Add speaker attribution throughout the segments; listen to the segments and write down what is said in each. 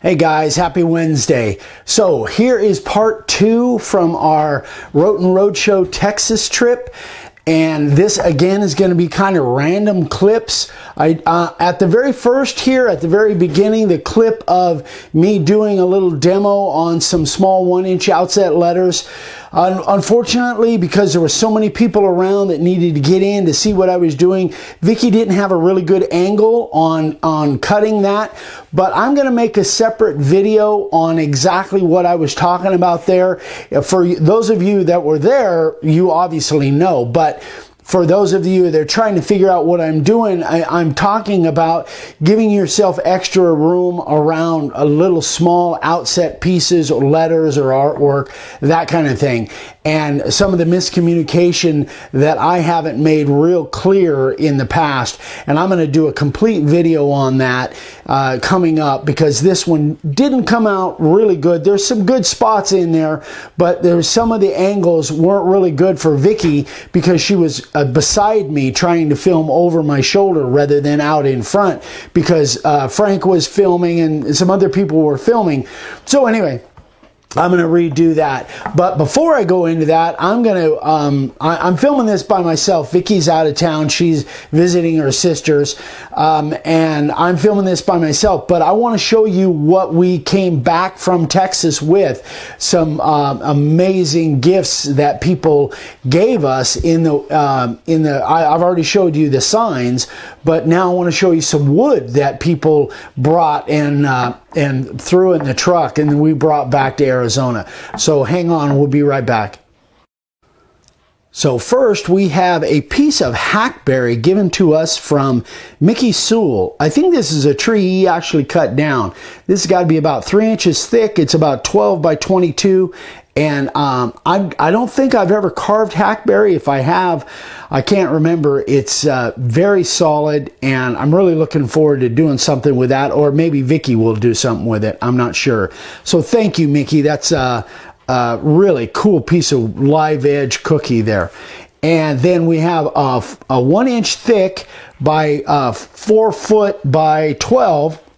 Speaker 1: Hey guys, happy Wednesday. So here is part 2 from our Roten Roadshow Texas trip. And this again is going to be kind of random clips. At the very first here, at the very beginning, the clip of me doing a little demo on some small 1-inch outset letters. Unfortunately, because there were so many people around that needed to get in to see what I was doing, Vicky didn't have a really good angle on cutting that. But I'm going to make a separate video on exactly what I was talking about there. For those of you that were there, you obviously know. But for those of you that are trying to figure out what I'm doing, I'm talking about giving yourself extra room around a little small outset pieces or letters or artwork, that kind of thing. And some of the miscommunication that I haven't made real clear in the past. And I'm going to do a complete video on that coming up, because this one didn't come out really good. There's some good spots in there, but there's some of the angles weren't really good for Vicky because she was beside me trying to film over my shoulder rather than out in front, because Frank was filming and some other people were filming. So anyway, I'm going to redo that. But before I go into that, I'm filming this by myself. Vicky's out of town. She's visiting her sisters. And I'm filming this by myself. But I want to show you what we came back from Texas with. Some amazing gifts that people gave us I've already showed you the signs, but now I want to show you some wood that people brought and threw in the truck, and we brought back to Arizona. So hang on, we'll be right back. So first we have a piece of hackberry given to us from Mickey Sewell. I think this is a tree he actually cut down. This has got to be about 3 inches thick. It's about 12 by 22. And I don't think I've ever carved hackberry. If I have, I can't remember. It's very solid, and I'm really looking forward to doing something with that, or maybe Vicky will do something with it. I'm not sure. So thank you, Mickey. That's a really cool piece of live edge cookie there. And then we have a 1-inch thick by 4 foot by 12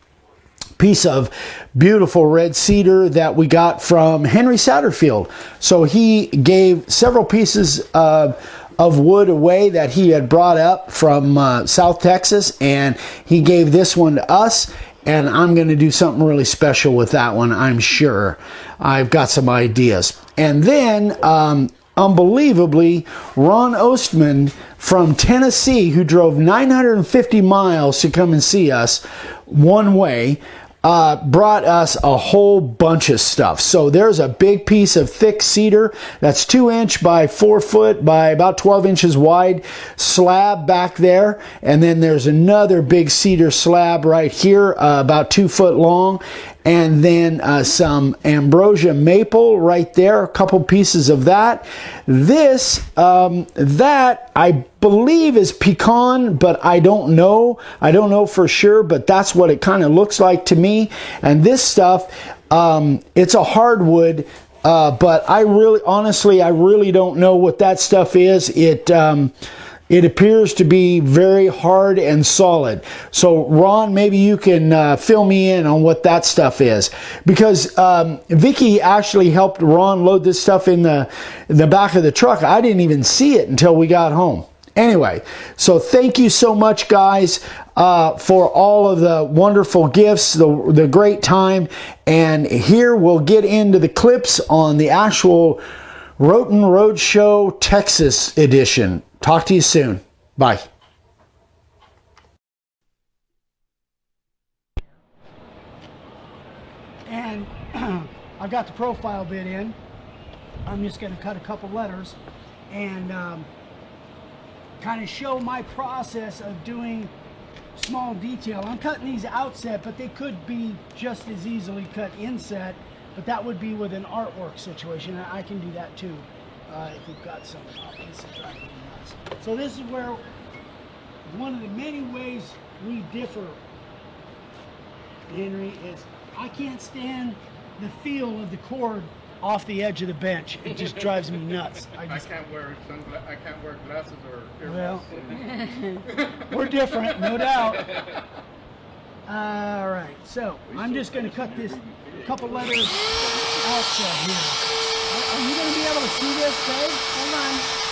Speaker 1: piece of beautiful red cedar that we got from Henry Satterfield. So he gave several pieces of wood away that he had brought up from South Texas, and he gave this one to us, and I'm going to do something really special with that one, I'm sure. I've got some ideas. And then unbelievably, Ron Ostman from Tennessee, who drove 950 miles to come and see us one way, brought us a whole bunch of stuff. So there's a big piece of thick cedar that's 2 inch by 4 foot by about 12 inches wide slab back there. And then there's another big cedar slab right here, about 2 foot long. And then some ambrosia maple right there, a couple pieces of that. This, that I believe is pecan, but I don't know. I don't know for sure, but that's what it kind of looks like to me. And this stuff, it's a hardwood, but I really don't know what that stuff is. It appears to be very hard and solid. So Ron, maybe you can fill me in on what that stuff is, because Vicky actually helped Ron load this stuff in the back of the truck. I didn't even see it until we got home. Anyway, so thank you so much, guys, for all of the wonderful gifts, the great time. And here we'll get into the clips on the actual Roten Roadshow Texas edition. Talk to you soon. Bye. And I've got the profile bit in. I'm just going to cut a couple letters and kind of show my process of doing small detail. I'm cutting these outset, but they could be just as easily cut inset, but that would be with an artwork situation. I can do that too if we've got some. This is driving me nuts. So this is where one of the many ways we differ, Henry, is I can't stand the feel of the cord off the edge of the bench. It just drives me nuts. I
Speaker 2: can't wear glasses or earmuffs.
Speaker 1: Well, we're different, no doubt. All right, so I'm just going to cut this couple letters out here. Are you going to be able to see this, Dave? Hold on.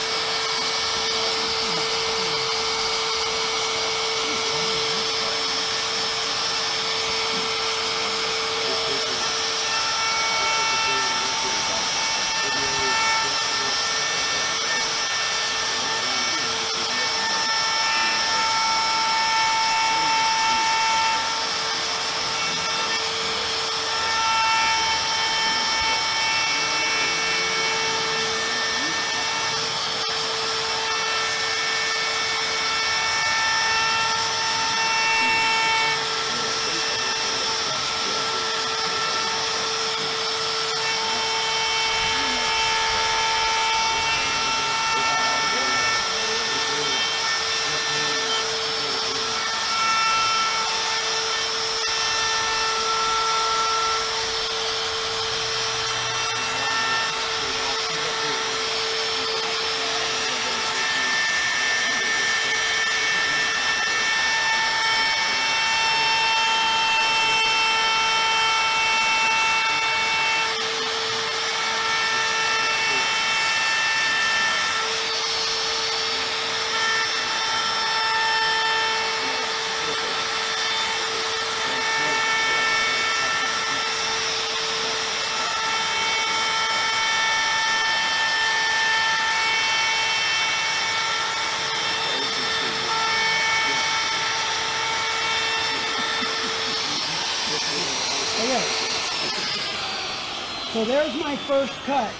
Speaker 1: So there's my first cut.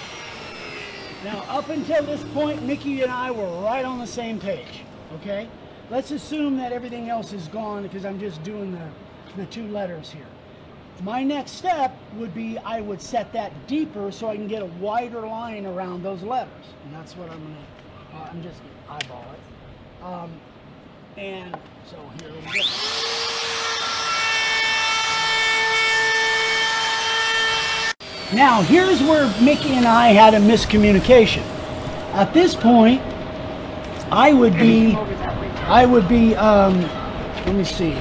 Speaker 1: Now, up until this point, Mickey and I were right on the same page, okay? Let's assume that everything else is gone because I'm just doing the two letters here. My next step would be I would set that deeper so I can get a wider line around those letters. And that's what I'm gonna, I'm just gonna eyeball it. And so here we go. Now, here's where Mickey and I had a miscommunication. At this point, I would be, let me see.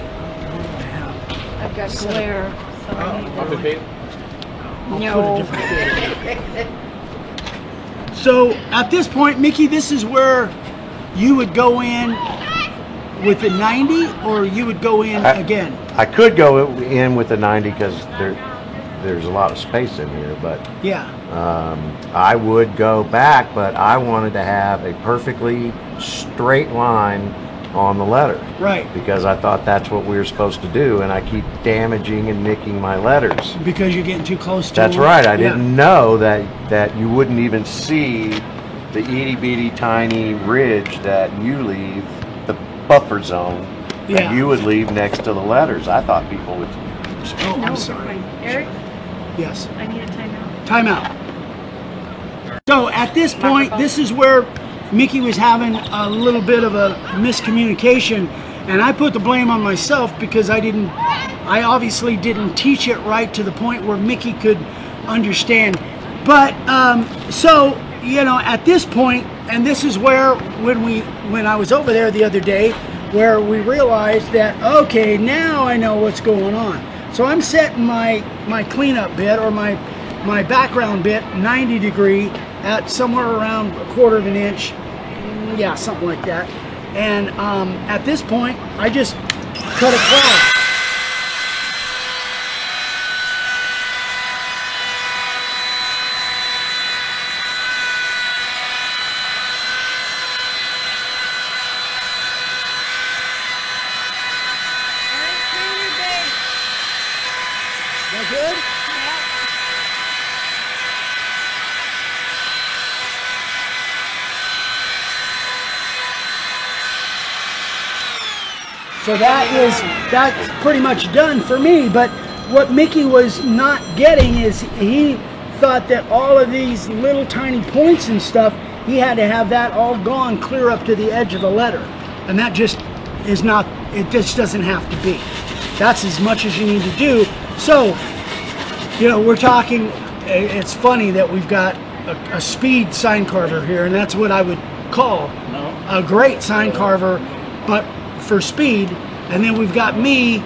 Speaker 2: I've got glare. So
Speaker 1: No. So, at this point, Mickey, this is where you would go in with a 90, or you would go in again?
Speaker 3: I could go in with a 90 because there's a lot of space in here, but
Speaker 1: yeah,
Speaker 3: I would go back, but I wanted to have a perfectly straight line on the letter.
Speaker 1: Right.
Speaker 3: Because I thought that's what we were supposed to do, and I keep damaging and nicking my letters.
Speaker 1: Because you're getting too close to
Speaker 3: That's
Speaker 1: them.
Speaker 3: right. I didn't know that you wouldn't even see the itty-bitty tiny ridge that you leave, the buffer zone, that you would leave next to the letters. I thought people would...
Speaker 1: Oh, I'm sorry.
Speaker 2: Eric?
Speaker 1: Yes.
Speaker 2: I need a timeout.
Speaker 1: Timeout. So at this point, this is where Mickey was having a little bit of a miscommunication, and I put the blame on myself because I obviously didn't teach it right to the point where Mickey could understand. But so, you know, at this point, and this is where when I was over there the other day, where we realized that, okay, now I know what's going on. So I'm setting my cleanup bit, or my background bit, 90 degree at somewhere around 1/4 of an inch, yeah, something like that. And at this point, I just cut a cloud. Is that good? So that's pretty much done for me. But what Mickey was not getting is he thought that all of these little tiny points and stuff, he had to have that all gone clear up to the edge of the letter. And that just is not, it just doesn't have to be. That's as much as you need to do. So, you know, we're talking, it's funny that we've got a speed sign carver here, and that's what I would call a great sign carver, but for speed. And then we've got me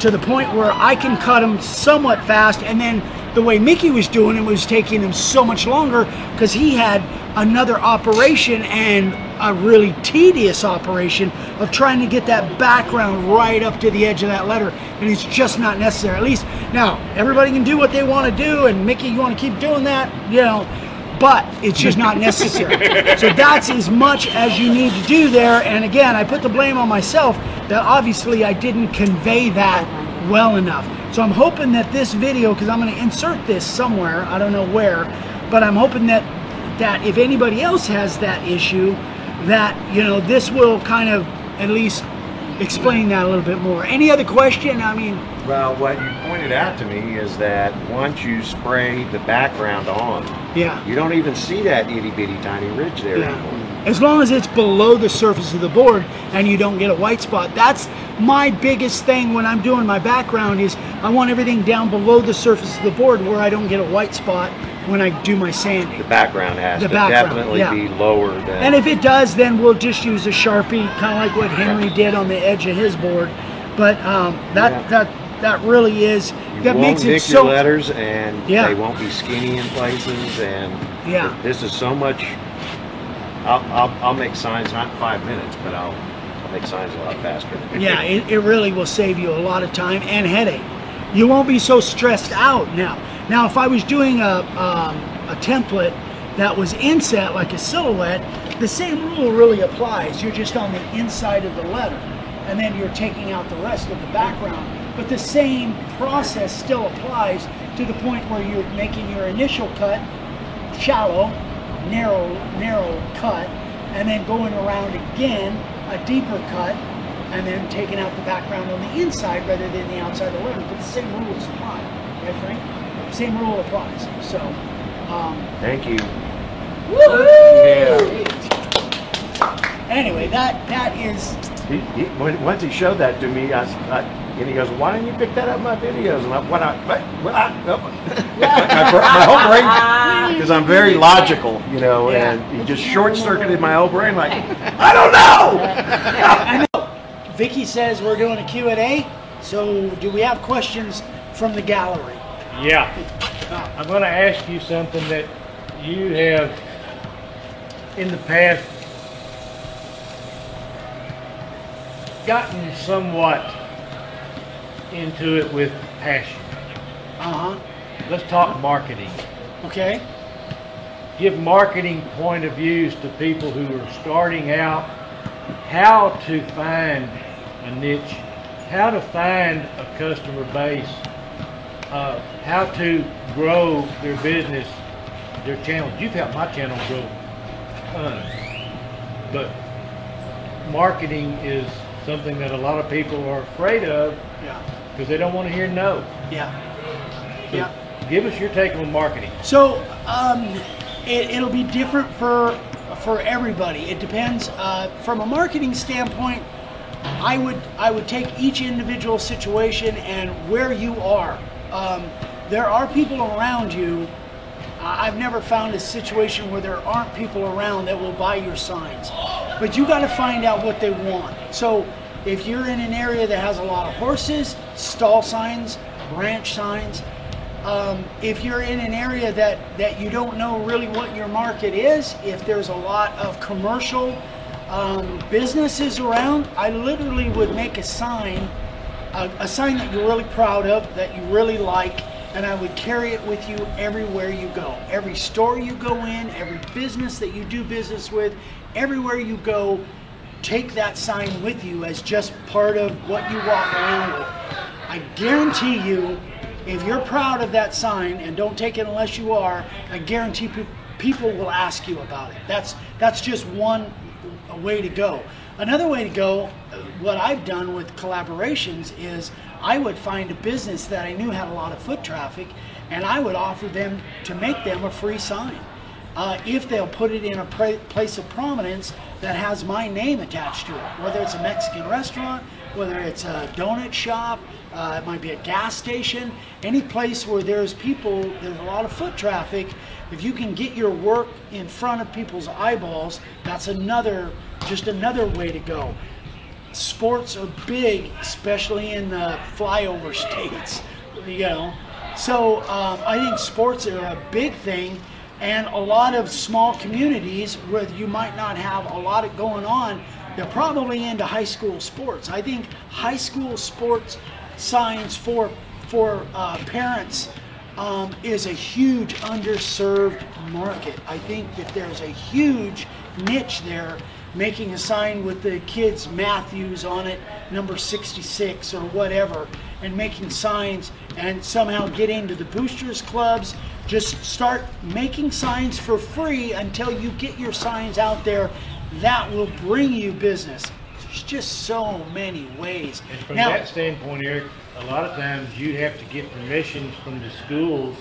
Speaker 1: to the point where I can cut them somewhat fast, and then the way Mickey was doing it was taking him so much longer because he had another operation, and a really tedious operation of trying to get that background right up to the edge of that letter, and it's just not necessary. At least now everybody can do what they want to do, and Mickey, you want to keep doing that, you know, but it's just not necessary. So that's as much as you need to do there. And again, I put the blame on myself that obviously I didn't convey that well enough. So I'm hoping that this video, because I'm going to insert this somewhere, I don't know where, but I'm hoping that if anybody else has that issue, that, you know, this will kind of at least explain that a little bit more. Any other question? I mean,
Speaker 3: well, what you pointed out to me is that once you spray the background on,
Speaker 1: yeah,
Speaker 3: you don't even see that itty bitty tiny ridge there anymore.
Speaker 1: As long as it's below the surface of the board and you don't get a white spot. That's my biggest thing when I'm doing my background, is I want everything down below the surface of the board where I don't get a white spot when I do my sanding.
Speaker 3: The background has to definitely be lower than...
Speaker 1: And if it does, then we'll just use a Sharpie, kind of like what Henry did on the edge of his board. But that really is...
Speaker 3: That makes it so... your letters, and they won't be skinny in places, and this is so much... I'll make signs, not in 5 minutes, but I'll make signs a lot faster.
Speaker 1: Yeah, it really will save you a lot of time and headache. You won't be so stressed out now. Now, if I was doing a template that was inset, like a silhouette, the same rule really applies. You're just on the inside of the letter, and then you're taking out the rest of the background. But the same process still applies to the point where you're making your initial cut shallow, narrow cut, and then going around again, a deeper cut, and then taking out the background on the inside rather than the outside of the letter. But the same rules apply, right, Frank? Same rule applies. So,
Speaker 3: thank you.
Speaker 1: Woo-hoo! Yeah. Anyway, that is.
Speaker 3: Once he showed that to me, and he goes, "Why didn't you pick that up in my videos?" And my whole brain, because I'm very logical, you know, and he just short-circuited my whole brain. Like, I don't know.
Speaker 1: I know. Vicky says we're doing a Q&A. So, do we have questions from the gallery?
Speaker 4: Yeah. I'm going to ask you something that you have in the past gotten somewhat into it with passion. Let's talk marketing.
Speaker 1: Okay.
Speaker 4: Give marketing point of views to people who are starting out, how to find a niche, how to find a customer base, how to grow their business, their channels. You've helped my channel grow tons, but marketing is something that a lot of people are afraid of because they don't want to hear no. So give us your take on marketing.
Speaker 1: So it'll be different for everybody. It depends. From a marketing standpoint, I would take each individual situation and where you are. There are people around you. I've never found a situation where there aren't people around that will buy your signs. But you got to find out what they want. So if you're in an area that has a lot of horses, stall signs, branch signs. If you're in an area that you don't know really what your market is, if there's a lot of commercial businesses around, I literally would make a sign that you're really proud of, that you really like, and I would carry it with you everywhere you go. Every store you go in, every business that you do business with, everywhere you go, take that sign with you as just part of what you walk around with. I guarantee you, if you're proud of that sign, and don't take it unless you are, I guarantee people will ask you about it. That's just one way to go. Another way to go, what I've done with collaborations is I would find a business that I knew had a lot of foot traffic, and I would offer them to make them a free sign. If they'll put it in a place of prominence that has my name attached to it, whether it's a Mexican restaurant, whether it's a donut shop, it might be a gas station, any place where there's a lot of foot traffic. If you can get your work in front of people's eyeballs, that's just another way to go. sports are big, especially in the flyover states, you know. So I think sports are a big thing, and a lot of small communities where you might not have a lot of going on, they're probably into high school sports. I think high school sports signs for parents is a huge underserved market. I think that there's a huge niche there, making a sign with the kids Matthews on it, number 66 or whatever, and making signs and somehow get into the boosters clubs. Just start making signs for free until you get your signs out there. That will bring you business. There's just so many ways.
Speaker 4: And from that standpoint, Eric, a lot of times you'd have to get permissions from the schools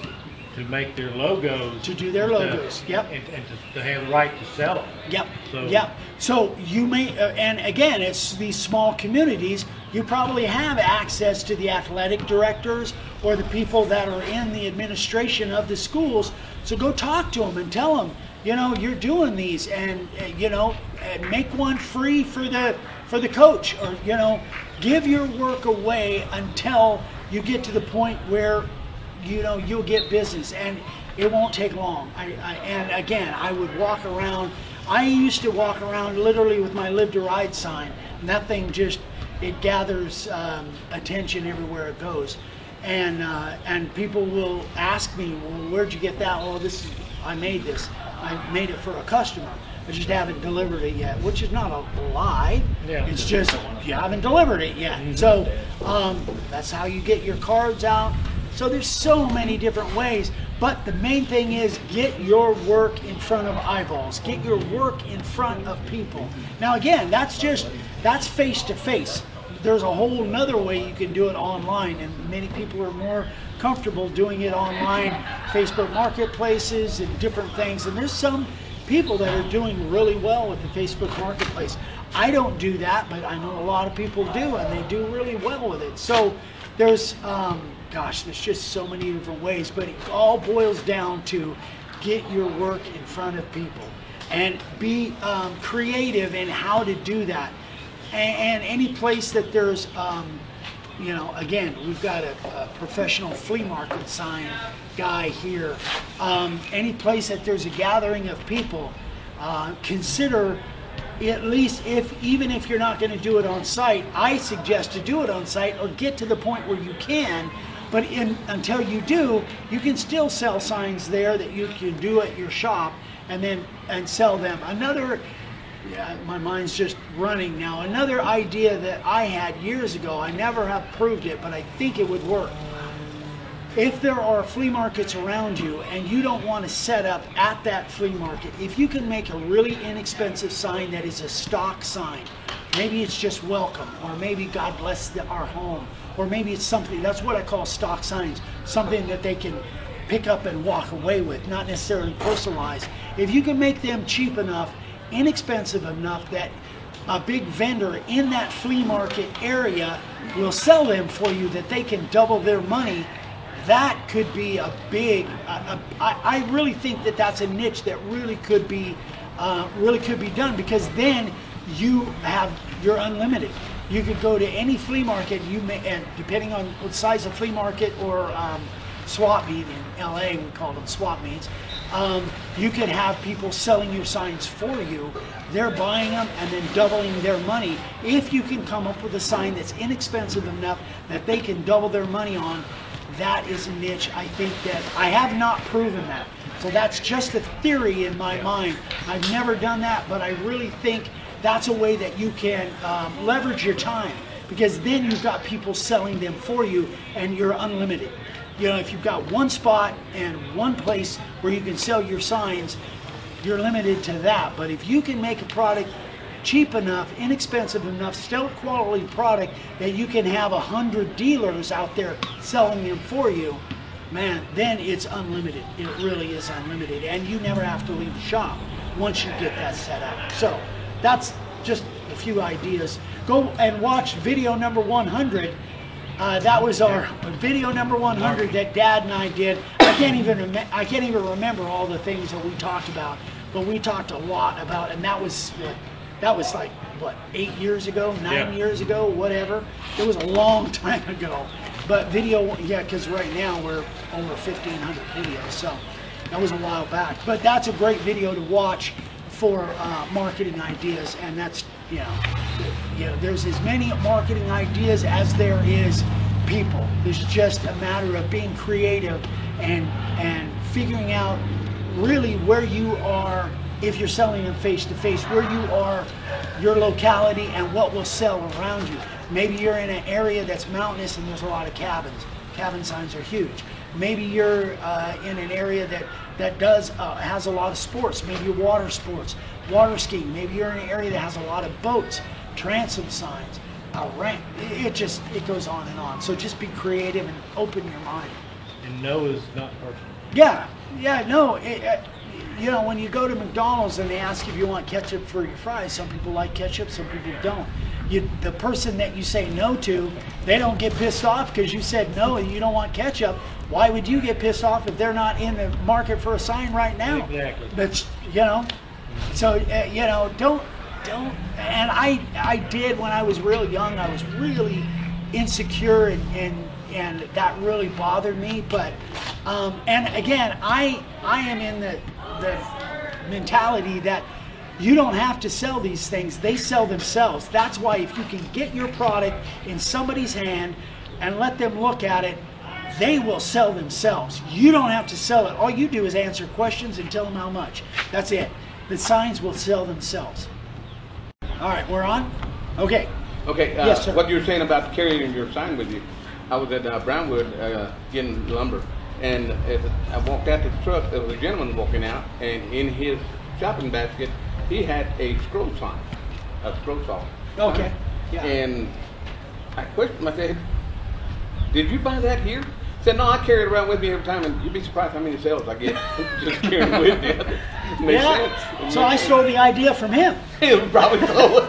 Speaker 4: to make their logos.
Speaker 1: To do their logos, yep.
Speaker 4: And to have the right to sell them.
Speaker 1: Yep, yep. So you may, and again, it's these small communities, you probably have access to the athletic directors or the people that are in the administration of the schools. So go talk to them and tell them, you know, you're doing these, and you know, make one free for the coach, or you know, give your work away until you get to the point where you know you'll get business, and it won't take long. And again, I would walk around. I used to walk around literally with my Live to Ride sign, and that thing just, it gathers attention everywhere it goes, and people will ask me, well, where'd you get that? Well, I made this. I made it for a customer. I just haven't delivered it yet, which is not a lie. Yeah. It's just you haven't delivered it yet. Mm-hmm. So that's how you get your cards out. So there's so many different ways, but the main thing is get your work in front of eyeballs. Get your work in front of people. Now again, that's face to face. There's a whole nother way you can do it online, and many people are more comfortable doing it online, Facebook marketplaces and different things. And there's some people that are doing really well with the Facebook marketplace. I don't do that, but I know a lot of people do, and they do really well with it. So there's, there's just so many different ways, but it all boils down to get your work in front of people and be creative in how to do that. And any place that there's, you know, again, we've got a professional flea market sign guy here. Any place that there's a gathering of people, consider, at least even if you're not going to do it on site, I suggest to do it on site or get to the point where you can. But until you do, you can still sell signs there that you can do at your shop and sell them. My mind's just running now. Another idea that I had years ago, I never have proved it, but I think it would work. If there are flea markets around you and you don't want to set up at that flea market, if you can make a really inexpensive sign that is a stock sign, maybe it's just welcome, or maybe God bless our home, or maybe it's something, that's what I call stock signs, something that they can pick up and walk away with, not necessarily personalized. If you can make them cheap enough, inexpensive enough that a big vendor in that flea market area will sell them for you, that they can double their money, that could be a big, I really think that that's a niche that really could be done, because then you're unlimited. You could go to any flea market, and depending on what size of flea market or swap meet, in LA we call them swap meets, you could have people selling your signs for you. They're buying them and then doubling their money. If you can come up with a sign that's inexpensive enough that they can double their money on, that is a niche. I think that I have not proven that. So that's just a theory in my mind. I've never done that, but I really think that's a way that you can leverage your time, because then you've got people selling them for you and you're unlimited. You know, if you've got one spot and one place where you can sell your signs, you're limited to that. But if you can make a product cheap enough, inexpensive enough, still quality product, that you can have 100 dealers out there selling them for you, man, then it's unlimited. It really is unlimited. And you never have to leave the shop once you get that set up. So that's just a few ideas. Go and watch video number 100. That was our video number 100 that Dad and I did. I can't even remember all the things that we talked about, but we talked a lot about, and that was like what, 8 years ago, 9
Speaker 4: Yeah.
Speaker 1: years ago, whatever. It was a long time ago. But video, yeah, because right now we're over 1,500 videos, so that was a while back. But that's a great video to watch for marketing ideas, and that's, there's as many marketing ideas as there is people. It's just a matter of being creative and figuring out really where you are. If you're selling them face to face, where you are, your locality, and what will sell around you. Maybe you're in an area that's mountainous and there's a lot of cabins. Cabin signs are huge. Maybe you're in an area that does has a lot of sports. Maybe water sports, water skiing. Maybe you're in an area that has a lot of boats, transom signs, ramp. It goes on and on. So just be creative and open your mind.
Speaker 4: And no is not personal.
Speaker 1: Yeah, no. When you go to McDonald's and they ask if you want ketchup for your fries, some people like ketchup, some people don't. The person that you say no to, they don't get pissed off because you said no and you don't want ketchup. Why would you get pissed off if they're not in the market for a sign right now?
Speaker 4: Exactly.
Speaker 1: That's, so, don't, and I did when I was real young, I was really insecure and that really bothered me. But, and again, I am in the mentality that you don't have to sell these things, they sell themselves. That's why if you can get your product in somebody's hand and let them look at it, they will sell themselves. You don't have to sell it. All you do is answer questions and tell them how much. That's it. The signs will sell themselves. All right, we're on? Okay.
Speaker 5: Okay,
Speaker 1: Yes, sir.
Speaker 5: what you were saying about carrying your sign with you, I was at Brownwood getting lumber, and as I walked out to the truck, there was a gentleman walking out, and in his shopping basket, he had a scroll sign, a scroll saw.
Speaker 1: Okay. Yeah.
Speaker 5: And I questioned him, I said, did you buy that here? He said, no, I carry it around with me every time, and you'd be surprised how many sales I get just carrying it with me. Makes sense.
Speaker 1: So I stole the idea from him.
Speaker 5: It probably so.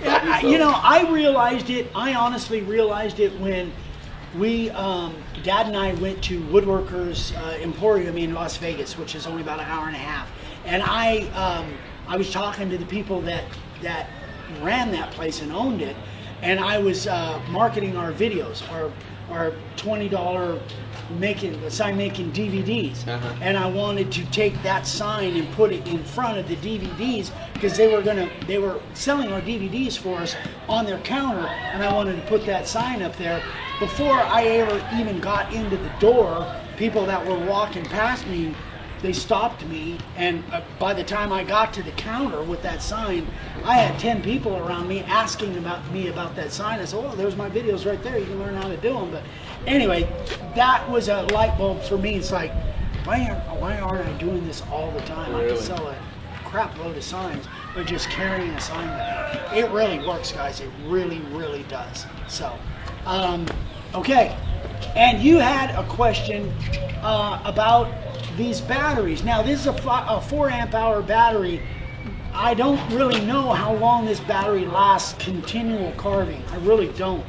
Speaker 1: I realized it. I honestly realized it when we, Dad and I went to Woodworkers Emporium in Las Vegas, which is only about an hour and a half. And I was talking to the people that ran that place and owned it, and I was marketing our videos, our $20 sign making DVDs. And I wanted to take that sign and put it in front of the DVDs because they were selling our DVDs for us on their counter, and I wanted to put that sign up there. Before I ever even got into the door, people that were walking past me, they stopped me, and by the time I got to the counter with that sign, I had 10 people around me asking about that sign. I said, oh, there's my videos right there. You can learn how to do them. But anyway, that was a light bulb for me. It's like, why aren't I doing this all the time?
Speaker 5: Really?
Speaker 1: I can sell a crap load of signs, but just carrying a sign with me. It really works, guys. It really, really does. So, okay. And you had a question about these batteries. Now, this is a 4 amp hour battery. I don't really know how long this battery lasts continual carving. I really don't.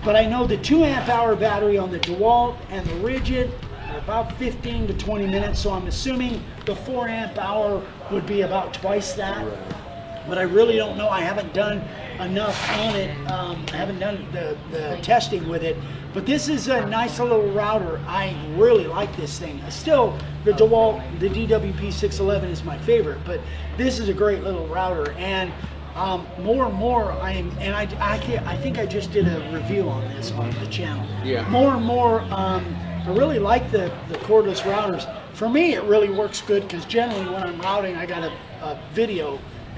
Speaker 1: But I know the 2 amp hour battery on the DeWalt and the Rigid are about 15 to 20 minutes. So I'm assuming the 4 amp hour would be about twice that. But I really don't know. I haven't done enough on it. I haven't done the testing with it. But this is a nice little router. I really like this thing. Still, the DeWalt, the DWP611 is my favorite, but this is a great little router. And more and more, I think I just did a review on this on the channel.
Speaker 5: Yeah.
Speaker 1: More and more, I really like the cordless routers. For me, it really works good because generally when I'm routing, I got a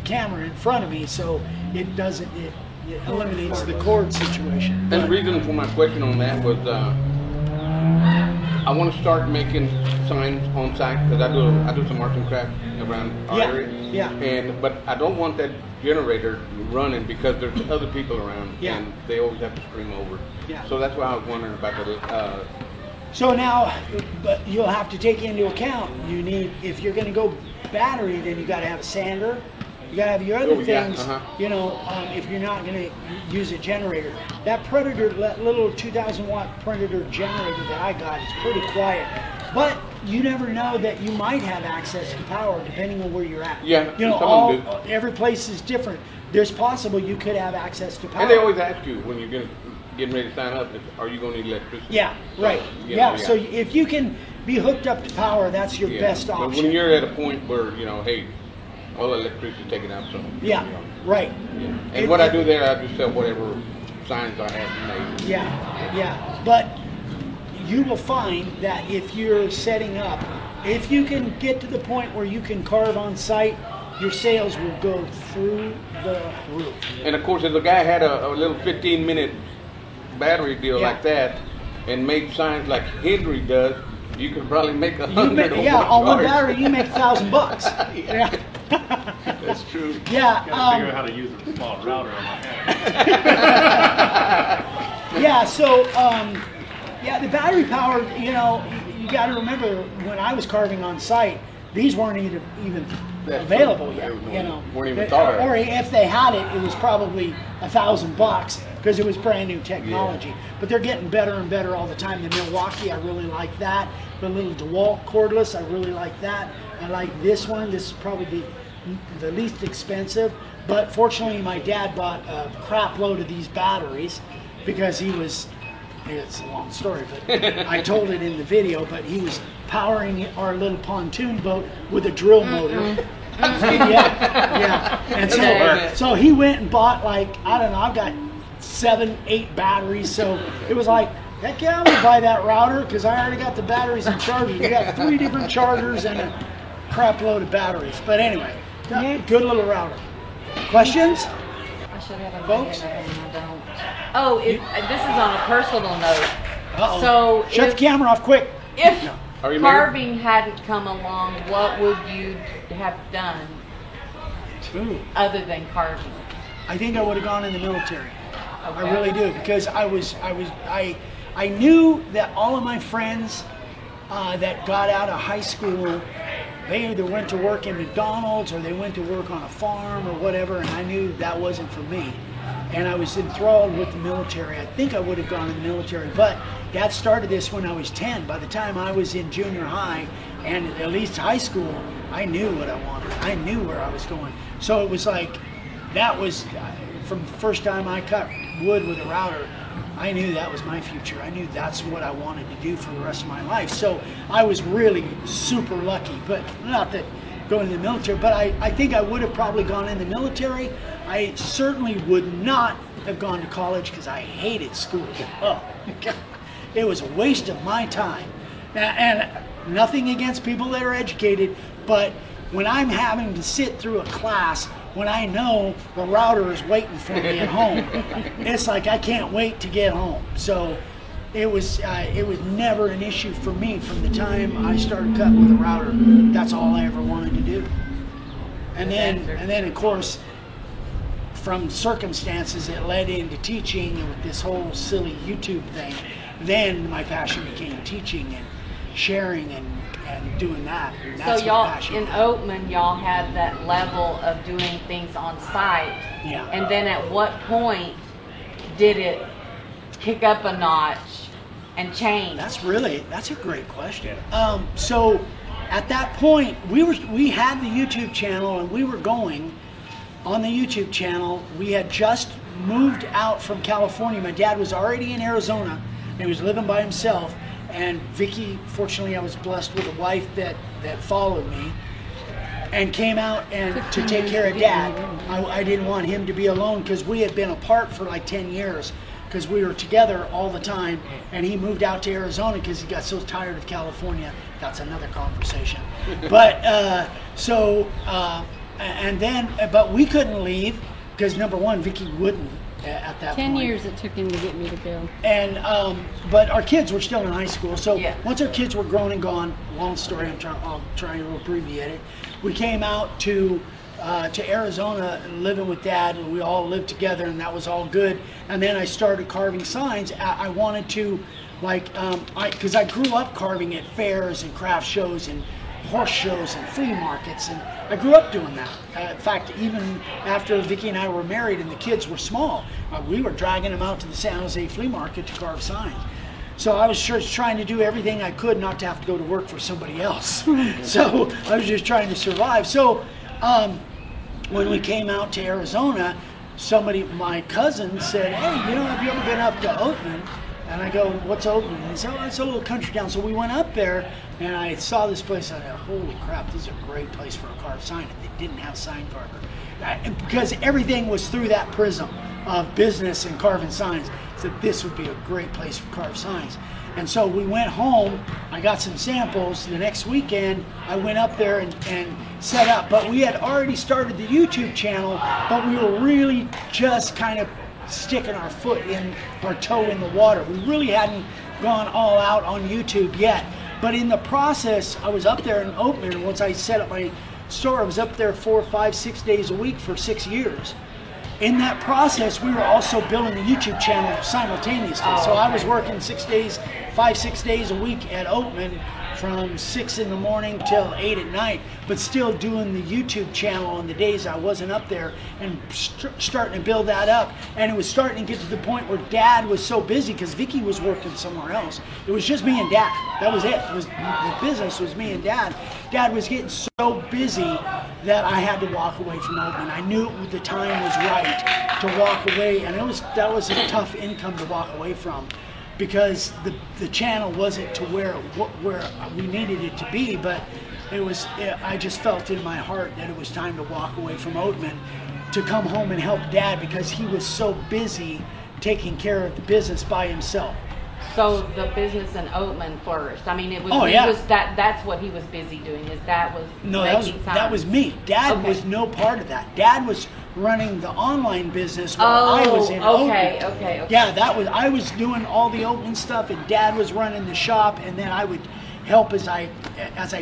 Speaker 1: camera in front of me, so it eliminates the cord situation.
Speaker 5: And the reason for my question on that was I want to start making signs on site because I do some arts and crafts around our area.
Speaker 1: Yeah.
Speaker 5: But I don't want that generator running because there's other people around and they always have to scream over.
Speaker 1: Yeah.
Speaker 5: So that's why I was wondering about that.
Speaker 1: So now, but you'll have to take into account, if you're going to go battery, then you got to have a sander. You gotta have your other things, if you're not gonna use a generator. That Predator, that little 2,000 watt Predator generator that I got is pretty quiet. But you never know that you might have access to power depending on where you're at.
Speaker 5: Yeah,
Speaker 1: every place is different. there's possible you could have access to power.
Speaker 5: And they always ask you when you're getting ready to sign up, are you going to need electricity?
Speaker 1: Yeah, right.
Speaker 5: Yeah.
Speaker 1: So if you can be hooked up to power, that's your best
Speaker 5: But
Speaker 1: option.
Speaker 5: when you're at a point where, hey, all the electricity is taken out, so.
Speaker 1: Yeah, right.
Speaker 5: Yeah. And what I do there, I just sell whatever signs I have made.
Speaker 1: Yeah. But you will find that if you're setting up, if you can get to the point where you can carve on site, your sales will go through the roof.
Speaker 5: And of course, if the guy had a little 15-minute battery deal like that and made signs like Henry does, you could probably make $100.
Speaker 1: On one battery, you make $1,000. Yeah.
Speaker 5: That's true.
Speaker 1: Yeah.
Speaker 6: Gotta figure out how to use a small router on my hand.
Speaker 1: Yeah. So, the battery powered. You got to remember when I was carving on site, these weren't even available yet.
Speaker 5: Weren't even thought of.
Speaker 1: Or if they had it, it was probably $1,000 because it was brand new technology.
Speaker 5: Yeah.
Speaker 1: But they're getting better and better all the time. The Milwaukee, I really like that. The little DeWalt cordless, I really like that. I like this one. This is probably the least expensive. But fortunately, my dad bought a crap load of these batteries because it's a long story, but I told it in the video, but he was powering our little pontoon boat with a drill motor. Yeah. And so he went and bought I've got 7, 8 batteries. So it was like, heck yeah, I'm gonna buy that router because I already got the batteries and chargers. We got 3 different chargers and a crap load of batteries. But anyway, good little router. Questions?
Speaker 2: I should have
Speaker 1: Folks?
Speaker 2: I don't. Oh, this is on a personal note.
Speaker 1: Uh-oh.
Speaker 2: So
Speaker 1: Shut the camera off quick.
Speaker 2: If
Speaker 5: Are you
Speaker 2: carving hadn't come along, what would you have done
Speaker 1: Ooh.
Speaker 2: other than carving?
Speaker 1: I think I would have gone in the military. I really do, because I knew that all of my friends that got out of high school, they either went to work in McDonald's or they went to work on a farm or whatever, and I knew that wasn't for me. And I was enthralled with the military. I think I would have gone in the military, but Dad started this when I was 10. By the time I was in junior high and at least high school, I knew what I wanted. I knew where I was going. So it was like, that was, from the first time I cut wood with a router, I knew that was my future. I knew that's what I wanted to do for the rest of my life. So I was really super lucky, but not that going in the military, but I think I would have probably gone in the military. I certainly would not have gone to college because I hated school. Oh, God. It was a waste of my time. And nothing against people that are educated, but when I'm having to sit through a class when I know the router is waiting for me at home, it's like I can't wait to get home. So it was never an issue for me from the time I started cutting with a router. That's all I ever wanted to do. And then of course, from circumstances it led into teaching with this whole silly YouTube thing. Then my passion became teaching and sharing and doing that. And that's
Speaker 2: So y'all,
Speaker 1: my passion.
Speaker 2: in Oatman, y'all had that level of doing things on site.
Speaker 1: Yeah.
Speaker 2: And then at what point did it kick up a notch and change?
Speaker 1: That's a great question. So at that point, we had the YouTube channel and we were going on the YouTube channel. We had just moved out from California. My dad was already in Arizona and he was living by himself. And Vicky, fortunately, I was blessed with a wife that followed me and came out and to take care of Dad. I didn't want him to be alone because we had been apart for like 10 years because we were together all the time. And he moved out to Arizona because he got so tired of California. That's another conversation. But but we couldn't leave because number one, Vicky wouldn't at that
Speaker 7: 10
Speaker 1: point.
Speaker 7: years it took him to get me to go.
Speaker 1: And but our kids were still in high school, so
Speaker 2: Yeah.
Speaker 1: once our kids were grown and gone, long story, I'll try to abbreviate it. We came out to Arizona and living with Dad, and we all lived together, and that was all good. And then I started carving signs. I wanted to, because I grew up carving at fairs and craft shows and horse shows and flea markets, and I grew up doing that. In fact, even after Vicky and I were married and the kids were small, we were dragging them out to the San Jose flea market to carve signs. So I was just trying to do everything I could not to have to go to work for somebody else. So I was just trying to survive. So when we came out to Arizona, my cousin said, hey, have you ever been up to Oatman? And I go, what's Oatman? And he said, oh, it's a little country town. So we went up there, and I saw this place. I thought, holy crap, this is a great place for a carved sign. And they didn't have sign carver. Because everything was through that prism of business and carving signs. So this would be a great place for carved signs. And so we went home. I got some samples. The next weekend, I went up there and set up. But we had already started the YouTube channel, but we were really just kind of sticking our toe in the water. We really hadn't gone all out on YouTube yet. But in the process, I was up there in Oatman, and once I set up my store, I was up there 4, 5, 6 days a week for 6 years. In that process, we were also building the YouTube channel simultaneously. So I was working 5, 6 days a week at Oatman from 6 in the morning till 8 at night, but still doing the YouTube channel on the days I wasn't up there and starting to build that up. And it was starting to get to the point where Dad was so busy because Vicky was working somewhere else. It was just me and Dad. That was it. The business was me and Dad. Dad was getting so busy that I had to walk away from Oatman. I knew the time was right to walk away, and that was a tough income to walk away from, because the channel wasn't to where we needed it to be, but I just felt in my heart that it was time to walk away from Oatman to come home and help Dad, because he was so busy taking care of the business by himself.
Speaker 2: So the business in Oatman flourished. I mean, that's what he was busy doing. That was me. Dad was no part of that. Dad was running the online business while I was in Oatman. Okay. Yeah, I was doing all the Oatman stuff, and Dad was running the shop, and then I would help as I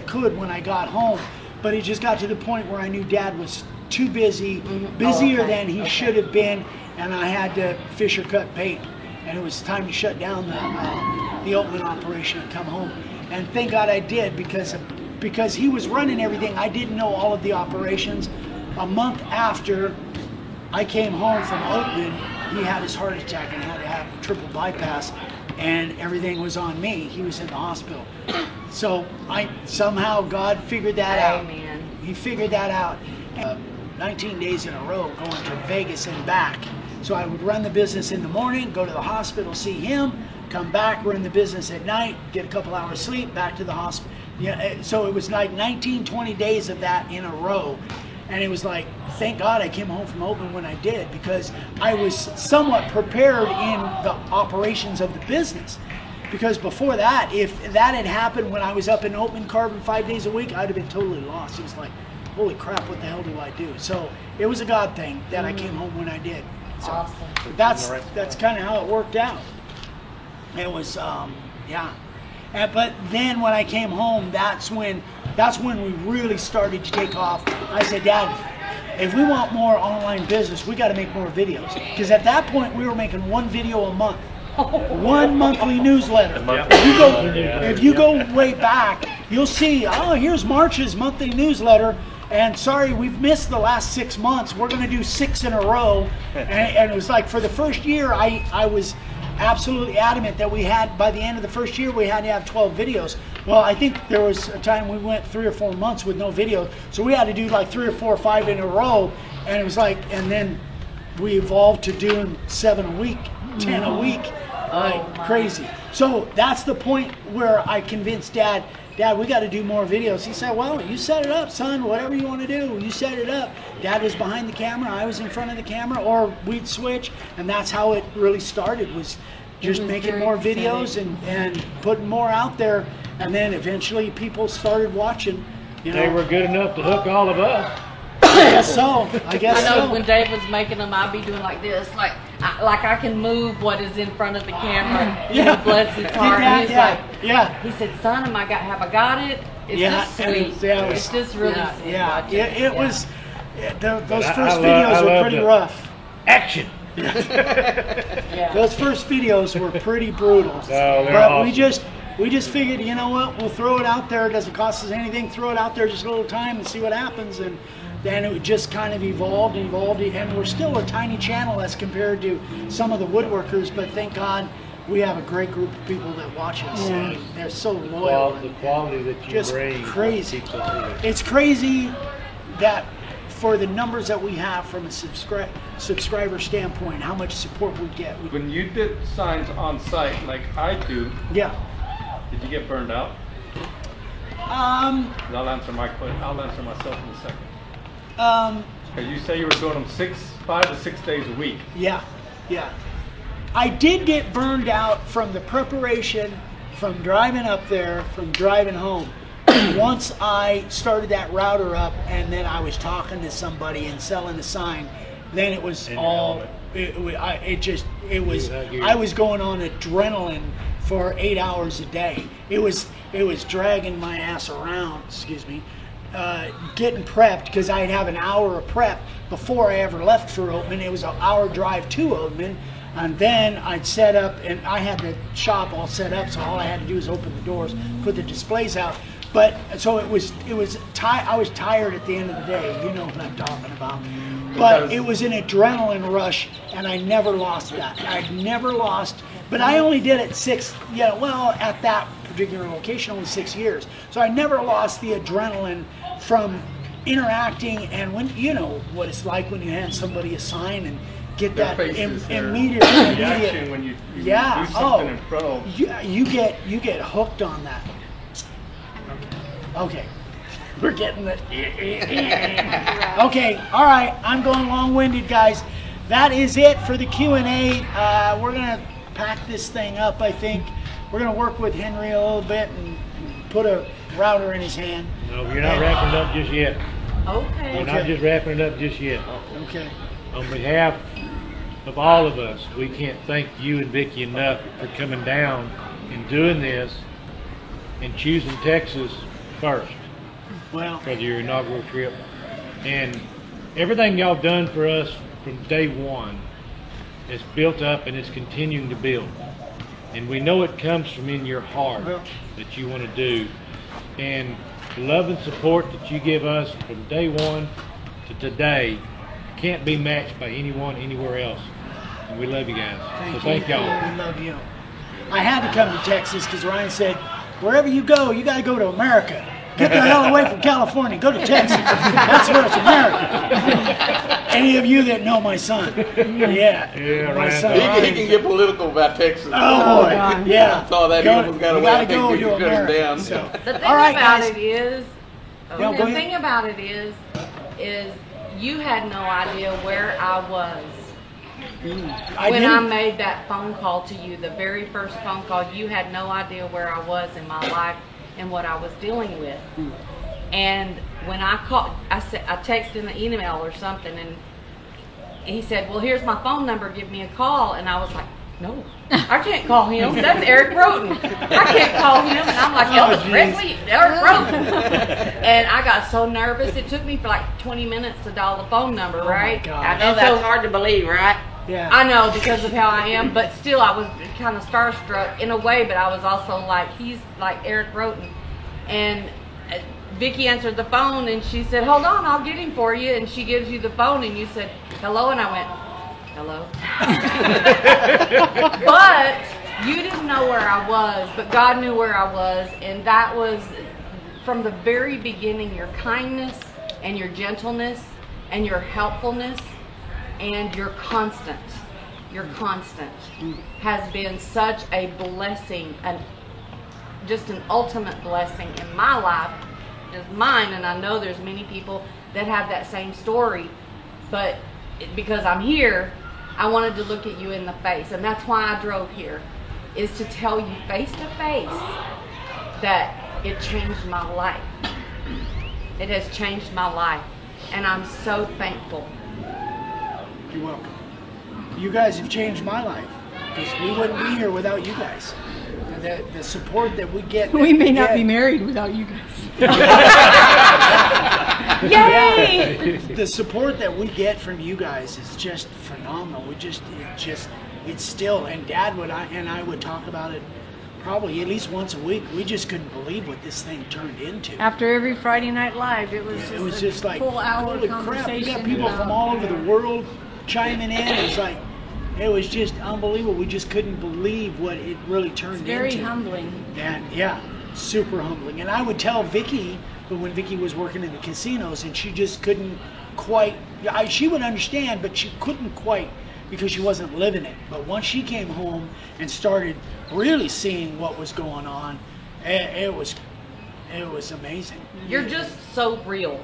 Speaker 2: could when I got home. But it just got to the point where I knew Dad was too busy, busier than he should have been, and I had to fish or cut bait. And it was time to shut down the Oatman operation and come home. And thank God I did, because he was running everything. I didn't know all of the operations. A month after I came home from Oatman, he had his heart attack and had to have a triple bypass, and everything was on me. He was in the hospital. So somehow God figured that out. He figured that out. 19 days in a row going to Vegas and back. So I would run the business in the morning, go to the hospital, see him, come back, run the business at night, get a couple hours sleep, back to the hospital. Yeah, so it was like 19, 20 days of that in a row. And it was like, thank God I came home from Oatman when I did, because I was somewhat prepared in the operations of the business. Because before that, if that had happened when I was up in Oatman carving 5 days a week, I'd have been totally lost. It was like, holy crap, what the hell do I do? So it was a God thing that I came home when I did. So awesome.
Speaker 1: That's kind of how it worked out. It was, but then when I came home, that's when we really started to take off. I said, Dad, if we want more online business, we got to make more videos. Because at that point, we were making one video a month. One monthly newsletter. If you go way back, you'll see, here's March's monthly newsletter. And sorry, we've missed the last 6 months. We're going to do 6 in a row. And it was like, for the first year, I was absolutely adamant that by the end of the first year, we had to have 12 videos. Well, I think there was a time we went 3 or 4 months with no video. So we had to do like 3 or 4 or 5 in a row. And it was like, and then we evolved to doing 7 a week, 10 a week. Crazy. So that's the point where I convinced Dad, we got to do more videos. He said, well, you set it up, son, whatever you want to do, you set it up. Dad was behind the camera, I was in front of the camera, or we'd switch, and that's how it really started, was just making more videos and putting more out there, and then eventually people started watching.
Speaker 4: They were good enough to hook all of us.
Speaker 1: I guess so. I
Speaker 2: know when Dave was making them, I'd be doing like this, like I can move what is in front of the camera. Bless his heart. He said, son, have I got it? It's just sweet. It's just really sweet.
Speaker 1: It was. Those first videos were pretty rough.
Speaker 4: Action.
Speaker 1: Those first videos were pretty brutal. But awesome. We just figured, you know what? We'll throw it out there. It doesn't cost us anything. Throw it out there just a little time and see what happens. And then it just kind of evolved, and we're still a tiny channel as compared to some of the woodworkers, but thank God we have a great group of people that watch us, and they're so loyal.
Speaker 4: The quality that you
Speaker 1: just
Speaker 4: bring
Speaker 1: crazy. It's crazy that for the numbers that we have from a subscriber standpoint, how much support we get.
Speaker 6: When you did signs on site like I do,
Speaker 1: yeah,
Speaker 6: did you get burned out? I'll answer myself in a second. You say you were doing them 5 to 6 days a week.
Speaker 1: Yeah. I did get burned out from the preparation, from driving up there, from driving home. Once I started that router up, and then I was talking to somebody and selling a sign, then it was all. I was going on adrenaline for 8 hours a day. It was dragging my ass around. Excuse me. Getting prepped, because I'd have an hour of prep before I ever left for Oatman. It was an hour drive to Oatman, and then I'd set up, and I had the shop all set up, so all I had to do was open the doors, put the displays out. But so I was tired at the end of the day. You know what I'm talking about. But it was an adrenaline rush, and I never lost that. I'd never lost, but I only did it 6. Yeah, well, at that particular location, only 6 years. So I never lost the adrenaline from interacting, and when you know what it's like when you hand somebody a sign and get that immediate
Speaker 6: reaction when you do something in front of.
Speaker 1: You get hooked on that. Okay. We're getting the. Okay, all right. I'm going long-winded, guys. That is it for the Q&A. We're gonna pack this thing up. I think we're gonna work with Henry a little bit and put a router in his hand.
Speaker 4: No, you're not wrapping it up just yet.
Speaker 2: Okay.
Speaker 4: We're not just wrapping it up just yet.
Speaker 1: Okay.
Speaker 4: On behalf of all of us, we can't thank you and Vicki enough for coming down and doing this and choosing Texas first.
Speaker 1: Well,
Speaker 4: for your inaugural trip, and everything y'all done for us from day one is built up and it's continuing to build, and we know it comes from in your heart that you want to do, and the love and support that you give us from day one to today can't be matched by anyone anywhere else, and we love you guys. Thank y'all.
Speaker 1: We love you. I had to come to Texas because Ryan said, wherever you go, you got to go to America. Get the hell away from California. Go to Texas. That's where it's America. Any of you that know my son. Yeah my son.
Speaker 5: He can get political about Texas.
Speaker 1: Oh, boy. Yeah.
Speaker 5: I saw that he almost got away.
Speaker 1: You got to go to America.
Speaker 5: Down.
Speaker 1: So.
Speaker 2: The thing about it is, you had no idea where I was. When I made that phone call to you, the very first phone call, you had no idea where I was in my life and what I was dealing with. And when I called, I texted him an email or something, and he said, well, here's my phone number, give me a call. And I was like, no, I can't call him. That's Eric Roten. I can't call him. And I'm like, Elvis Presley, Eric Roten. And I got so nervous. It took me for like 20 minutes to dial the phone number, right?
Speaker 7: I know that's hard to believe, right?
Speaker 1: Yeah.
Speaker 2: I know, because of how I am, but still I was kind of starstruck in a way, but I was also like, he's like Eric Roten. And Vicki answered the phone, and she said, hold on, I'll get him for you. And she gives you the phone, and you said, hello, and I went, hello. But you didn't know where I was, but God knew where I was, and that was from the very beginning. Your kindness and your gentleness and your helpfulness and your constant has been such a blessing, and just an ultimate blessing in my life, is mine, and I know there's many people that have that same story, but because I'm here, I wanted to look at you in the face, and that's why I drove here, is to tell you face to face that it changed my life. It has changed my life, and I'm so thankful.
Speaker 1: You're welcome. You guys have changed my life, because we wouldn't be here without you guys. The support that we get.
Speaker 8: We may not be married without you guys.
Speaker 2: Yay!
Speaker 1: The support that we get from you guys is just phenomenal. It's still, and Dad and I would talk about it probably at least once a week. We just couldn't believe what this thing turned into.
Speaker 8: After every Friday Night Live, it was
Speaker 1: just like,
Speaker 8: full hour
Speaker 1: holy
Speaker 8: conversation.
Speaker 1: crap, we got people from all over the world chiming in. It was just unbelievable. We just couldn't believe what it really turned into.
Speaker 8: Very humbling.
Speaker 1: And yeah, super humbling. And I would tell Vicki, but when Vicki was working in the casinos, and she just couldn't quite, she would understand, but she couldn't quite because she wasn't living it. But once she came home and started really seeing what was going on, it was amazing.
Speaker 2: You're just so real,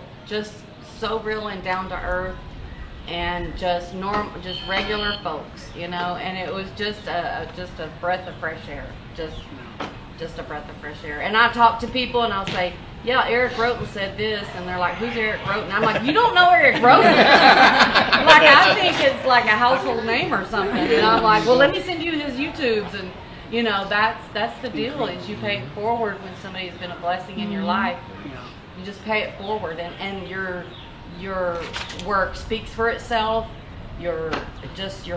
Speaker 2: and down to earth, and just regular folks, you know. And it was just a breath of fresh air, just a breath of fresh air. And I talk to people and I'll say, yeah, Eric Roten said this, and they're like, who's Eric Roten? I'm like, you don't know Eric Roten? Like, I think it's like a household name or something. And I'm like, well, let me send you his YouTubes. And you know, that's the deal, is you pay it forward when somebody has been a blessing in your life. You just pay it forward, and your work speaks for itself. Your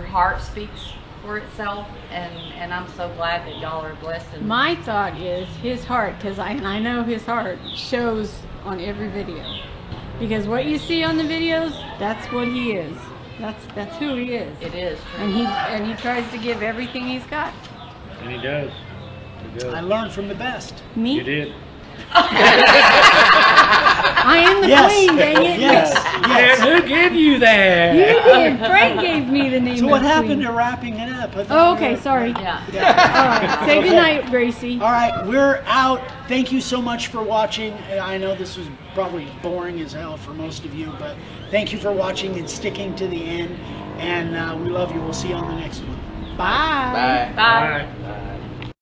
Speaker 2: heart speaks for itself, and I'm so glad that y'all are blessed.
Speaker 8: My thought is his heart, because I know his heart shows on every video, because what you see on the videos, that's what he is. That's who he is.
Speaker 2: It is true.
Speaker 8: And he tries to give everything he's got.
Speaker 4: And he does.
Speaker 1: I learned from the best.
Speaker 8: Me?
Speaker 4: You did.
Speaker 8: I am the queen, dang it.
Speaker 1: Yes.
Speaker 4: Who gave you that?
Speaker 8: You did. Frank gave me the name.
Speaker 1: So what happened
Speaker 8: queen.
Speaker 1: to wrapping it up?
Speaker 8: Oh, okay, sorry.
Speaker 2: Yeah.
Speaker 8: All right. Say goodnight, Gracie.
Speaker 1: All right, we're out. Thank you so much for watching. I know this was probably boring as hell for most of you, but thank you for watching and sticking to the end. And we love you. We'll see you on the next one.
Speaker 8: Bye.
Speaker 2: Bye.
Speaker 4: Bye.